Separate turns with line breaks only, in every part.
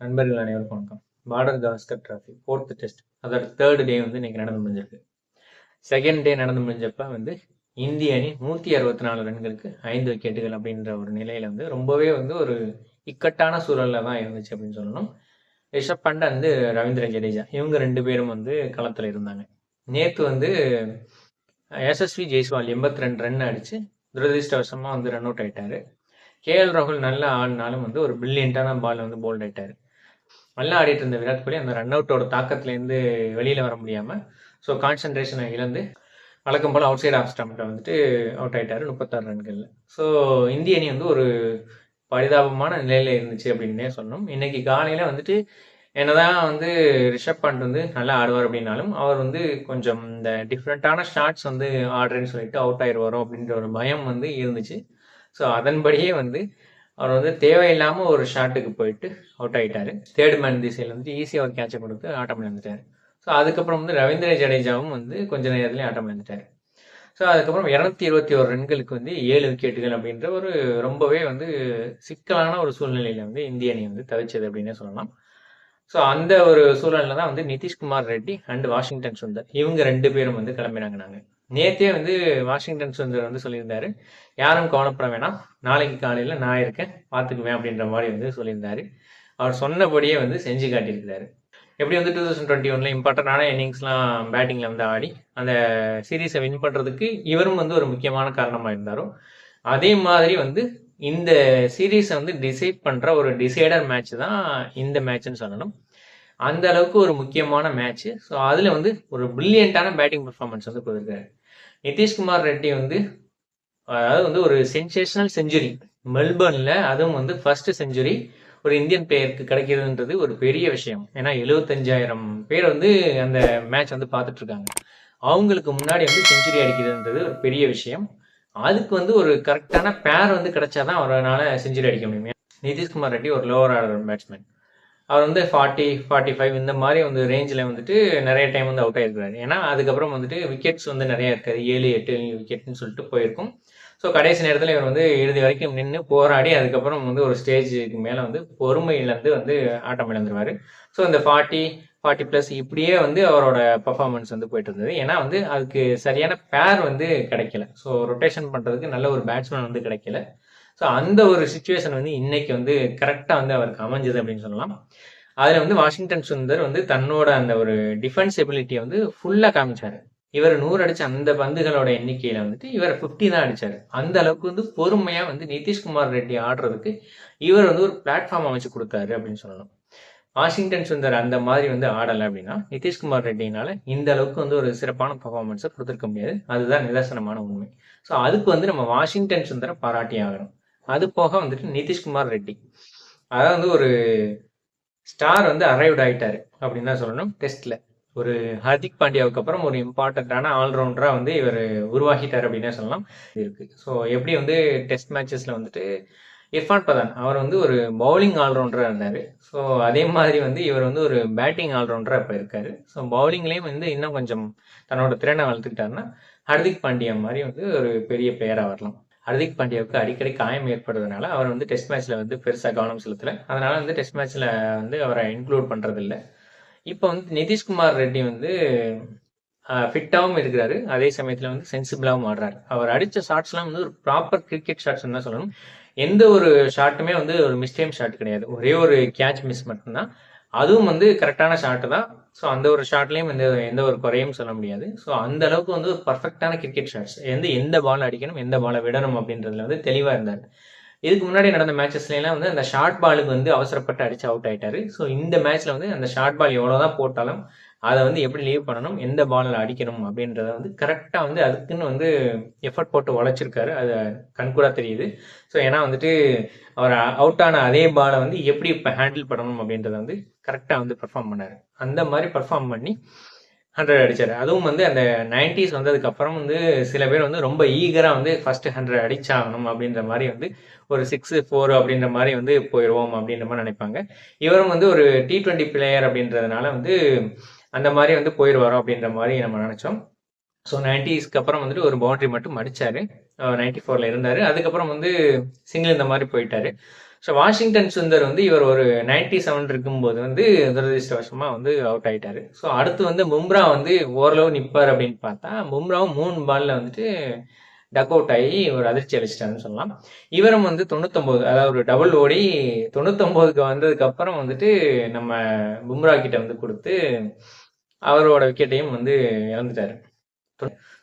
நண்பர்கள் அனைவருக்கும் வணக்கம். Border Gavaskar trophy 4th test அதோட 3rd டே வந்து இன்னைக்கு நடந்து முடிஞ்சிருக்கு. செகண்ட் டே நடந்து முடிஞ்சப்ப வந்து இந்திய அணி 164 ரன்களுக்கு 5 விக்கெட்டுகள் அப்படின்ற ஒரு நிலையில வந்து ரொம்பவே வந்து ஒரு இக்கட்டான சூழல்ல தான் இருந்துச்சு அப்படின்னு சொல்லணும். ரிஷப் பண்ட் வந்து ரவீந்திர ஜடேஜா இவங்க 2 பேரும் வந்து களத்துல இருந்தாங்க. நேத்து வந்து யசஸ்வி ஜெய்ஸ்வால் 82 ரன் அடிச்சு துரதிருஷ்டவசமா வந்து ரன் அவுட் ஆயிட்டாரு. கேஎல் ராகுல் நல்லா ஆடினாலும் வந்து ஒரு பிரில்லியண்டான பால் வந்து போல்ட் ஆயிட்டாரு. நல்லா ஆடிட்டு இருந்த விராட் கோலி அந்த ரன் அவுட்டோட தாக்கத்துலேருந்து வெளியில் வர முடியாமல் ஸோ கான்சன்ட்ரேஷனை இழந்து வழக்கம் போல் அவுட் சைட் ஆஃப் ஸ்டம்பில் வந்துட்டு அவுட் ஆகிட்டாரு 36 ரன்களில். ஸோ இந்திய அணி வந்து ஒரு பரிதாபமான நிலையில் இருந்துச்சு அப்படின்னே சொல்லணும். இன்னைக்கு காலையில் வந்துட்டு என்னதான் வந்து ரிஷப் பண்ட் வந்து நல்லா ஆடுவார் அப்படின்னாலும் அவர் வந்து கொஞ்சம் இந்த டிஃப்ரெண்ட்டான ஷாட்ஸ் வந்து ஆடுறேன்னு சொல்லிட்டு அவுட் ஆயிடுவாரோ அப்படின்ற ஒரு பயம் வந்து இருந்துச்சு. ஸோ அதன்படியே வந்து அவர் வந்து தேவையில்லாமல் ஒரு ஷாட்டுக்கு போயிட்டு அவுட் ஆகிட்டாரு. தேர்ட் மேன் திசையில் வந்து ஈஸியாக ஒரு கேட்சை கொடுத்து ஆட்டம் இழந்துட்டார். ஸோ அதுக்கப்புறம் வந்து ரவீந்திர ஜடேஜாவும் வந்து கொஞ்ச நேரத்துலேயே ஆட்டம் இழந்துட்டார். ஸோ அதுக்கப்புறம் 221 ரன்களுக்கு வந்து 7 விக்கெட்டுகள் அப்படின்ற ஒரு ரொம்பவே வந்து சிக்கலான ஒரு சூழ்நிலையில் வந்து இந்திய அணி வந்து தவிச்சது அப்படின்னே சொல்லலாம். ஸோ அந்த ஒரு சூழலில் தான் வந்து நிதிஷ்குமார் ரெட்டி அண்ட் வாஷிங்டன் சுந்தர் இவங்க 2 பேரும் வந்து கிளம்பினாங்க. நாங்கள் நேற்றே வந்து வாஷிங்டன் சுந்தர் வந்து சொல்லியிருந்தாரு, யாரும் கவலைப்பட வேணாம், நாளைக்கு காலையில் நான் இருக்கேன், பார்த்துக்குவேன் அப்படின்ற மாதிரி வந்து சொல்லியிருந்தாரு. அவர் சொன்னபடியே வந்து செஞ்சு காட்டியிருக்கிறாரு. எப்படி வந்து 2021 இம்பார்ட்டண்டான இன்னிங்ஸ்லாம் பேட்டிங்கில் வந்து ஆடி அந்த சீரீஸை வின் பண்ணுறதுக்கு இவரும் வந்து ஒரு முக்கியமான காரணமாக இருந்தாரோ, அதே மாதிரி வந்து இந்த சீரீஸை வந்து டிசைட் பண்ணுற ஒரு டிசைடர் மேட்ச் தான் இந்த மேட்ச்னு சொல்லணும். அந்த அளவுக்கு ஒரு முக்கியமான மேட்ச். ஸோ அதில் வந்து ஒரு பிரில்லியண்டான பேட்டிங் பர்ஃபார்மன்ஸ் வந்து கொடுத்துருக்காரு நிதிஷ்குமார் ரெட்டி வந்து. அதாவது வந்து ஒரு சென்சேஷனல் செஞ்சுரி மெல்பர்னில், அதுவும் வந்து ஃபர்ஸ்ட் செஞ்சுரி ஒரு இந்தியன் பிளேயருக்கு கிடைக்கிறதுன்றது ஒரு பெரிய விஷயம். ஏன்னா 75,000 பேர் வந்து அந்த மேட்ச் வந்து பார்த்துட்டு இருக்காங்க. அவங்களுக்கு முன்னாடி வந்து செஞ்சுரி அடிக்கிறதுன்றது ஒரு பெரிய விஷயம். அதுக்கு வந்து ஒரு கரெக்டான பேர் வந்து கிடைச்சாதான் அவரால் செஞ்சுரி அடிக்க முடியும். நிதிஷ்குமார் ரெட்டி ஒரு லோவர் ஆர்டர் பேட்ஸ்மேன். அவர் வந்து 40, 45 இந்த மாதிரி வந்து ரேஞ்சில் வந்துட்டு நிறைய டைம் வந்து அவுட் ஆயிருக்காரு. ஏன்னா அதுக்கப்புறம் வந்துட்டு விக்கெட்ஸ் வந்து நிறைய இருக்காது, 7-8 விக்கெட்னு சொல்லிட்டு போயிருக்கும். ஸோ கடைசி நேரத்தில் இவர் வந்து இறுதி வரைக்கும் நின்று போராடி அதுக்கப்புறம் வந்து ஒரு ஸ்டேஜுக்கு மேலே வந்து பொறுமை இழந்து வந்து ஆட்டம் இழந்துருவார். ஸோ இந்த 40+ இப்படியே வந்து அவரோட பர்ஃபார்மன்ஸ் வந்து போயிட்டு இருந்தது. ஏன்னா வந்து அதுக்கு சரியான பேர் வந்து கிடைக்கல. ஸோ ரொட்டேஷன் பண்ணுறதுக்கு நல்ல ஒரு பேட்ஸ்மேன் வந்து கிடைக்கல. ஸோ அந்த ஒரு சுச்சுவேஷன் வந்து இன்னைக்கு வந்து கரெக்டாக வந்து அவருக்கு அமைஞ்சது அப்படின்னு சொல்லலாம். அதில் வந்து வாஷிங்டன் சுந்தர் வந்து தன்னோட அந்த ஒரு டிஃபென்ஸ் எபிலிட்டியை வந்து ஃபுல்லாக காமிச்சார். இவர் 100 அடிச்ச அந்த பந்துகளோட எண்ணிக்கையில வந்துட்டு இவர் 50 தான் அடிச்சாரு. அந்த அளவுக்கு வந்து பொறுமையா வந்து நிதிஷ்குமார் ரெட்டி ஆடுறதுக்கு இவர் வந்து ஒரு பிளாட்ஃபார்ம் அமைச்சு கொடுத்தாரு அப்படின்னு சொல்லணும். வாஷிங்டன் சுந்தர் அந்த மாதிரி வந்து ஆடலை அப்படின்னா நிதிஷ்குமார் ரெட்டினால இந்த அளவுக்கு வந்து ஒரு சிறப்பான பர்ஃபார்மன்ஸை கொடுத்துருக்க முடியாது. அதுதான் நிதர்சனமான உண்மை. ஸோ அதுக்கு வந்து நம்ம வாஷிங்டன் சுந்தரை பாராட்டி ஆகணும். அது போக வந்துட்டு நிதிஷ்குமார் ரெட்டி அதாவது வந்து ஒரு ஸ்டார் வந்து அரைவ்ட் ஆயிட்டாரு அப்படின்னு தான் சொல்லணும். டெஸ்ட்ல ஒரு ஹர்திக் பாண்டியாவுக்கு அப்புறம் ஒரு இம்பார்ட்டண்ட்டான ஆல்ரவுண்டரா வந்து இவர் உருவாகிட்டார் அப்படின்னே சொல்லலாம் இருக்கு. ஸோ எப்படி வந்து டெஸ்ட் மேட்சஸ்ல வந்துட்டு இர்ஃபான் பதான் அவர் வந்து ஒரு பவுலிங் ஆல்ரவுண்டரா இருந்தார். ஸோ அதே மாதிரி வந்து இவர் வந்து ஒரு பேட்டிங் ஆல்ரவுண்டரா இப்போ இருக்காரு. ஸோ பவுலிங்லேயும் வந்து இன்னும் கொஞ்சம் தன்னோட திறனை வளர்த்துக்கிட்டாருன்னா ஹர்திக் பாண்டியா மாதிரி வந்து ஒரு பெரிய பிளேயராக வரலாம். ஹர்திக் பாண்டியாவுக்கு அடிக்கடி காயம் ஏற்படுறதுனால அவர் வந்து டெஸ்ட் மேட்ச்ல வந்து பெருசாக கவனம் செலுத்தலை. அதனால வந்து டெஸ்ட் மேட்ச்ல வந்து அவரை இன்க்ளூட் பண்றது இல்லை. இப்போ வந்து நிதிஷ்குமார் ரெட்டி வந்து ஃபிட்டாகவும் இருக்கிறாரு, அதே சமயத்தில் வந்து சென்சிபிளாகவும் ஆடுறாரு. அவர் அடித்த ஷாட்ஸ்லாம் வந்து ஒரு ப்ராப்பர் கிரிக்கெட் ஷாட்ஸ் தான் சொல்லணும். எந்த ஒரு ஷாட்டுமே வந்து ஒரு மிஸ்டேம் ஷாட் கிடையாது. ஒரே ஒரு கேட்ச் மிஸ் மட்டும்தான், அதுவும் வந்து கரெக்டான ஷாட்டு தான். ஸோ அந்த ஒரு ஷாட்லேயும் எந்த ஒரு குறையும் சொல்ல முடியாது. ஸோ அந்த அளவுக்கு வந்து ஒரு பர்ஃபெக்டான கிரிக்கெட் ஷாட்ஸ் எந்த பால் அடிக்கணும், எந்த பாலை விடணும் அப்படின்றதுல வந்து தெளிவாக இருந்தார். இதுக்கு முன்னாடி நடந்த மேட்சஸ்லாம் வந்து அந்த ஷார்ட் பாலுக்கு வந்து அவசரப்பட்டு அடிச்சு அவுட் ஆயிட்டாரு. ஸோ இந்த மேட்ச்ல வந்து அந்த ஷார்ட் பால் எவ்வளோதான் போட்டாலும் அதை வந்து எப்படி லீவ் பண்ணணும், எந்த பாலில் அடிக்கணும் அப்படின்றத வந்து கரெக்டாக வந்து அதுக்குன்னு வந்து எஃபர்ட் போட்டு உழைச்சிருக்காரு. அது கண்கூடாக தெரியுது. ஸோ ஏன்னா வந்துட்டு அவர் அவுட் ஆன அதே பாலை வந்து எப்படி இப்போ ஹேண்டில் பண்ணணும் அப்படின்றத வந்து கரெக்டாக வந்து பெர்ஃபார்ம் பண்ணார். அந்த மாதிரி பெர்ஃபார்ம் பண்ணி 100 அடிச்சாரு. அதுவும் வந்து அந்த 90s வந்ததுக்கு அப்புறம் வந்து சில பேர் வந்து ரொம்ப ஈகரா வந்து ஃபர்ஸ்ட் 100 அடிச்சாகணும் அப்படின்ற மாதிரி வந்து ஒரு 6, 4 அப்படின்ற மாதிரி வந்து போயிடுவோம் அப்படின்ற மாதிரி நினைப்பாங்க. இவரும் வந்து ஒரு T20 பிளேயர் அப்படின்றதுனால வந்து அந்த மாதிரி வந்து போயிடுவாரோ அப்படின்ற மாதிரி நம்ம நினைச்சோம். ஸோ 90ஸ்க்கு அப்புறம் வந்துட்டு ஒரு பவுண்டரி மட்டும் அடிச்சாரு. 94ல இருந்தாரு. அதுக்கப்புறம் வந்து சிங்கிள் இந்த மாதிரி போயிட்டாரு. ஸோ வாஷிங்டன் சுந்தர் வந்து இவர் ஒரு 97 இருக்கும்போது வந்து துரதிருஷ்டவசமா வந்து அவுட் ஆயிட்டாரு. ஸோ அடுத்து வந்து பும்ரா வந்து ஓரளவு நிப்பார் அப்படின்னு பார்த்தா, பும்ராவும் 3 பால்ல வந்துட்டு டக் அவுட் ஆகி ஒரு அதிர்ச்சி அளிச்சிட்டாருன்னு சொல்லலாம். இவரும் வந்து 99, அதாவது ஒரு டபுள் ஓடி 99க்கு வந்ததுக்கு அப்புறம் வந்துட்டு நம்ம பும்ரா கிட்ட வந்து கொடுத்து அவரோட விக்கெட்டையும் வந்து இழந்துட்டாரு.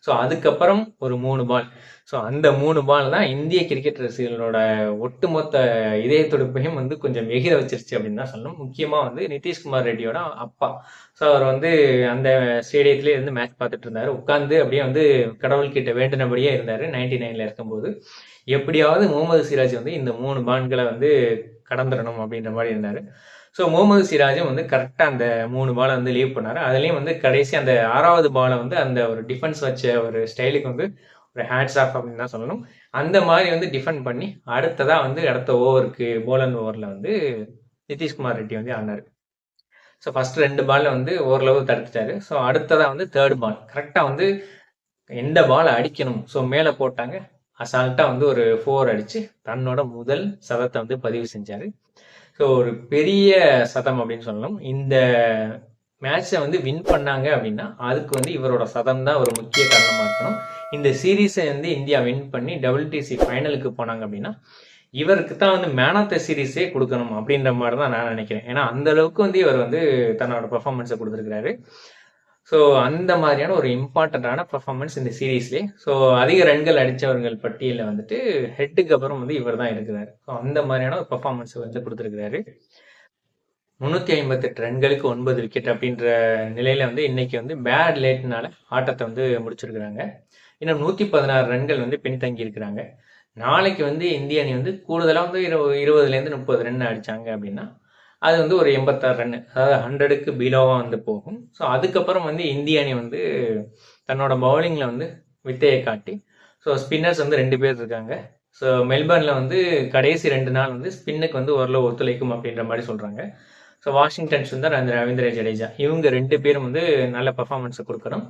ஸோ அதுக்கப்புறம் ஒரு 3 பால். ஸோ அந்த 3 பால் தான் இந்திய கிரிக்கெட் ரசிகர்களோட ஒட்டுமொத்த இதய துடிப்பையும் வந்து கொஞ்சம் எகிர வச்சிருச்சு அப்படின்னு தான் சொல்லணும். முக்கியமா வந்து நிதிஷ்குமார் ரெட்டியோட அப்பா. ஸோ அவர் வந்து அந்த ஸ்டேடியத்திலே இருந்து மேட்ச் பார்த்துட்டு இருந்தாரு. உட்கார்ந்து அப்படியே வந்து கடவுள்கிட்ட வேண்டினபடியே இருந்தாரு 99ல இருக்கும்போது. எப்படியாவது முகமது சிராஜ் வந்து இந்த 3 பான்களை வந்து கடந்துடணும் அப்படின்ற மாதிரி இருந்தாரு. ஸோ முகமது சிராஜும் வந்து கரெக்டாக அந்த 3 பாலை வந்து லீவ் பண்ணாரு. அதுலேயும் வந்து கடைசி அந்த 6வது பாலை வந்து அந்த ஒரு டிஃபென்ஸ் வச்ச ஒரு ஸ்டைலுக்கு வந்து ஒரு ஹேட்ஸ் ஆஃப் அப்படின்னு தான் சொல்லணும். அந்த மாதிரி வந்து டிஃபெண்ட் பண்ணி அடுத்ததாக வந்து அடுத்த ஓவருக்கு போலன் ஓவரில் வந்து நிதிஷ்குமார் ரெட்டி வந்து ஆனார். ஸோ ஃபர்ஸ்ட் 2 பால்ல வந்து ஓரளவு தடுத்துட்டாரு. ஸோ அடுத்ததாக வந்து 3rd பால் கரெக்டாக வந்து எந்த பால் அடிக்கணும் ஸோ மேலே போட்டாங்க. அசால்ட்டாக வந்து ஒரு 4 அடிச்சு தன்னோட முதல் சதத்தை வந்து பதிவு செஞ்சாரு. ஸோ ஒரு பெரிய சதம் அப்படின்னு சொல்லணும். இந்த மேட்சை வந்து வின் பண்ணாங்க அப்படின்னா அதுக்கு வந்து இவரோட சதம் தான் ஒரு முக்கிய காரணமாக இருக்கணும். இந்த சீரீஸை வந்து இந்தியா வின் பண்ணி WTC ஃபைனலுக்கு போனாங்க அப்படின்னா இவருக்கு தான் வந்து மேன் ஆஃப் த சீரீஸே கொடுக்கணும் அப்படின்ற மாதிரி தான் நான் நினைக்கிறேன். ஏன்னா அந்த அளவுக்கு வந்து இவர் வந்து தன்னோட பெர்ஃபார்மன்ஸை கொடுத்துருக்கிறாரு. ஸோ அந்த மாதிரியான ஒரு இம்பார்ட்டண்ட்டான பெர்ஃபார்மன்ஸ் இந்த சீரீஸ்லேயே. ஸோ அதிக ரன்கள் அடித்தவர்கள் பட்டியலில் வந்துட்டு ஹெட்டுக்கு அப்புறம் வந்து இவர் தான் இருக்கிறாரு. ஸோ அந்த மாதிரியான ஒரு பெர்ஃபார்மன்ஸை வந்து கொடுத்துருக்கிறாரு. 358 ரன்களுக்கு 9 விக்கெட் அப்படின்ற நிலையில வந்து இன்னைக்கு வந்து பேட் லேட்னால ஆட்டத்தை வந்து முடிச்சிருக்கிறாங்க. இன்னும் 116 ரன்கள் வந்து பின்தங்கி இருக்கிறாங்க. நாளைக்கு வந்து இந்திய அணி வந்து கூடுதலாக வந்து 20லேருந்து 30 ரன் அடிச்சாங்க அப்படின்னா அது வந்து ஒரு 86 ரன், அதாவது 100க்கு பிலோவாக வந்து போகும். ஸோ அதுக்கப்புறம் வந்து இந்திய அணி வந்து தன்னோட பவுலிங்கில் வந்து வித்தையை காட்டி, ஸோ ஸ்பின்னர்ஸ் வந்து 2 பேர் இருக்காங்க. ஸோ மெல்பர்னில் வந்து கடைசி 2 நாள் வந்து ஸ்பின்னுக்கு வந்து ஓரளவு ஒத்துழைக்கும் அப்படின்ற மாதிரி சொல்கிறாங்க. ஸோ வாஷிங்டன் சுந்தர் அந்த ரவீந்திர ஜடேஜா இவங்க 2 பேரும் வந்து நல்ல பர்ஃபார்மன்ஸை கொடுக்கணும்.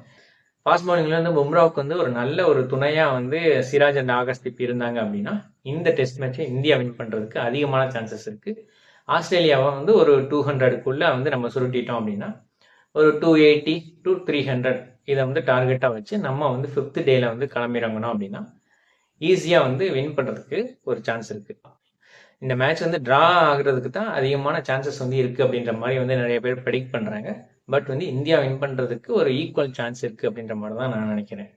ஃபாஸ்ட் பவுலிங்ல வந்து பும்ராவுக்கு வந்து ஒரு நல்ல ஒரு துணையாக வந்து சிராஜ் அண்ட் ஆகாஷ்தீப் இருந்தாங்க அப்படின்னா இந்த டெஸ்ட் மேட்சை இந்தியா வின் பண்ணுறதுக்கு அதிகமான சான்சஸ் இருக்குது. ஆஸ்திரேலியாவை வந்து ஒரு 200க்குள்ளே வந்து நம்ம சுருட்டிட்டோம் அப்படின்னா ஒரு 280 to 300 இதை வந்து டார்கெட்டாக வச்சு நம்ம வந்து 5th டேல வந்து கிளம்பிறங்கணும் அப்படின்னா ஈஸியாக வந்து வின் பண்ணுறதுக்கு ஒரு சான்ஸ் இருக்குது. இந்த மேட்ச் வந்து ட்ரா ஆகுறதுக்கு தான் அதிகமான சான்சஸ் வந்து இருக்குது அப்படின்ற மாதிரி வந்து நிறைய பேர் ப்ரெடிக்ட் பண்ணுறாங்க. பட் வந்து இந்தியா வின் பண்ணுறதுக்கு ஒரு ஈக்குவல் சான்ஸ் இருக்குது அப்படின்ற மாதிரி தான் நான் நினைக்கிறேன்.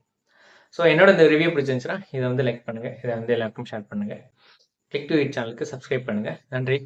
ஸோ என்னோட இந்த ரிவ்யூ பிடிச்சிருந்துச்சுன்னா இதை வந்து லைக் பண்ணுங்கள், இதை வந்து எல்லாருக்கும் ஷேர் பண்ணுங்கள். கிளிக் டு இட் சேனலுக்கு சப்ஸ்கிரைப் பண்ணுங்கள். நன்றி.